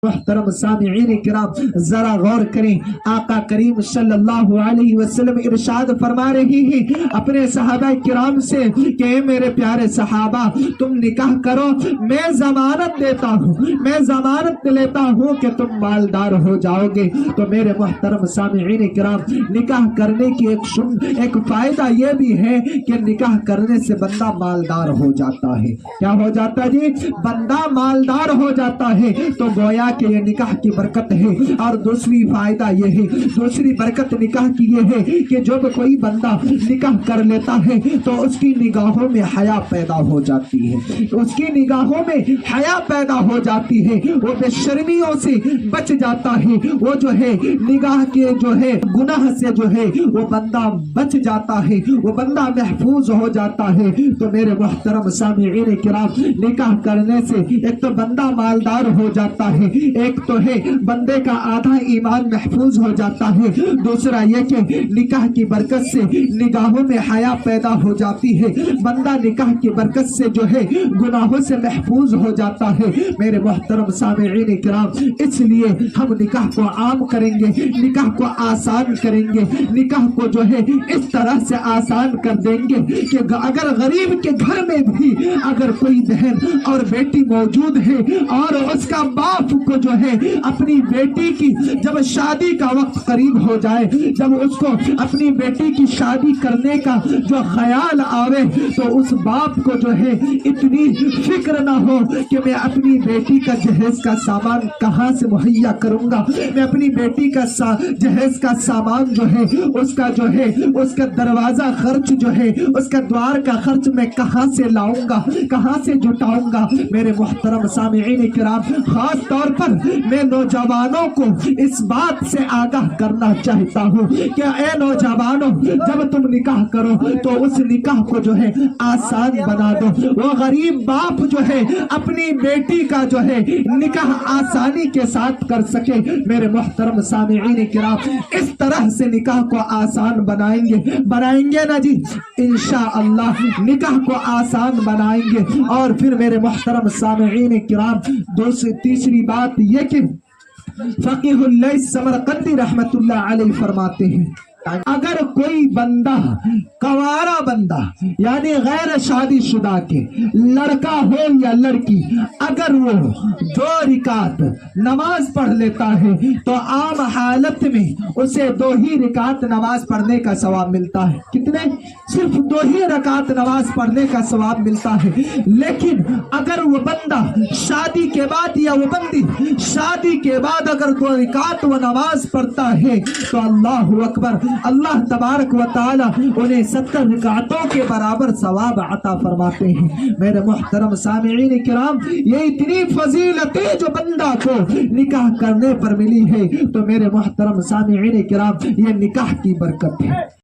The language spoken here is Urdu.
محترم سامعین کرام ذرا غور کریں، آقا کریم صلی اللہ علیہ وسلم ارشاد فرما رہی ہیں اپنے صحابہ کرام سے کہ اے میرے پیارے صحابہ تم نکاح کرو، میں ضمانت دیتا ہوں، میں ضمانت لیتا ہوں کہ تم مالدار ہو جاؤ گے۔ تو میرے محترم سامعین کرام نکاح کرنے کی ایک فائدہ یہ بھی ہے کہ نکاح کرنے سے بندہ مالدار ہو جاتا ہے۔ کیا ہو جاتا جی؟ بندہ مالدار ہو جاتا ہے۔ تو گویا کہ یہ نکاح کی برکت ہے۔ اور دوسری فائدہ یہ ہے، دوسری برکت نکاح کی یہ ہے کہ جب کوئی بندہ نکاح کر لیتا ہے تو اس کی نگاہوں میں حیا پیدا ہو جاتی ہے، اس کی نگاہوں میں حیا پیدا ہو جاتی ہے، وہ بے شرمیوں سے بچ جاتا ہے، وہ جو ہے نگاہ کے جو ہے گناہ سے جو ہے وہ بندہ بچ جاتا ہے، وہ بندہ محفوظ ہو جاتا ہے۔ تو میرے محترم سامعین کرام نکاح کرنے سے ایک تو بندہ مالدار ہو جاتا ہے، ایک تو ہے بندے کا آدھا ایمان محفوظ ہو جاتا ہے، دوسرا یہ کہ نکاح کی برکت سے نگاہوں میں حیا پیدا ہو جاتی ہے، بندہ نکاح کی برکت سے جو ہے گناہوں سے محفوظ ہو جاتا ہے۔ میرے محترم سامعین کرام اس لیے ہم نکاح کو عام کریں گے، نکاح کو آسان کریں گے، نکاح کو جو ہے اس طرح سے آسان کر دیں گے کہ اگر غریب کے گھر میں بھی اگر کوئی بہن اور بیٹی موجود ہے اور اس کا باپ کو جو ہے اپنی بیٹی کی جب شادی کا وقت قریب ہو جائے، جب اس کو اپنی بیٹی کی شادی کرنے کا جو خیال آوے تو اس باپ کو جو ہے اتنی فکر نہ ہو کہ میں اپنی بیٹی کا جہیز کا سامان کہاں سے مہیا کروں گا، میں اپنی بیٹی کا جہیز کا سامان جو ہے اس کا جو ہے اس کا دروازہ خرچ جو ہے اس کا دوار کا خرچ میں کہاں سے لاؤں گا، کہاں سے جٹاؤں گا۔ میرے محترم سامعین کرام خاص طور پر میں نوجوانوں کو اس بات سے آگاہ کرنا چاہتا ہوں کہ اے نوجوانوں جب تم نکاح کرو تو اس نکاح کو جو ہے آسان بنا دو۔ وہ غریب باپ جو ہے اپنی بیٹی کا جو ہے نکاح آسانی کے ساتھ کر سکے۔ میرے محترم سامعین کرام اس طرح سے نکاح کو آسان بنائیں گے نا جی، انشاءاللہ نکاح کو آسان بنائیں گے۔ اور پھر میرے محترم سامعین کرام تیسری بات یہ کہ فقیہ اللیث سمرقندی رحمت اللہ علیہ فرماتے ہیں اگر کوئی بندہ کوارا بندہ یعنی غیر شادی شدہ کے لڑکا ہو یا لڑکی اگر وہ 2 رکعت نماز پڑھ لیتا ہے تو عام حالت میں اسے 2 ہی رکعت نماز پڑھنے کا ثواب ملتا ہے۔ کتنے؟ صرف 2 ہی رکعت نماز پڑھنے کا ثواب ملتا ہے۔ لیکن اگر وہ بندہ شادی کے بعد یا وہ بندی شادی کے بعد اگر 2 رکعت وہ نماز پڑھتا ہے تو اللہ اکبر، اللہ تبارک و تعالی انہیں 70 رکعتوں کے برابر ثواب عطا فرماتے ہیں۔ میرے محترم سامعین کرام یہ اتنی فضیلتیں جو بندہ کو نکاح کرنے پر ملی ہے تو میرے محترم سامعین کرام یہ نکاح کی برکت ہے۔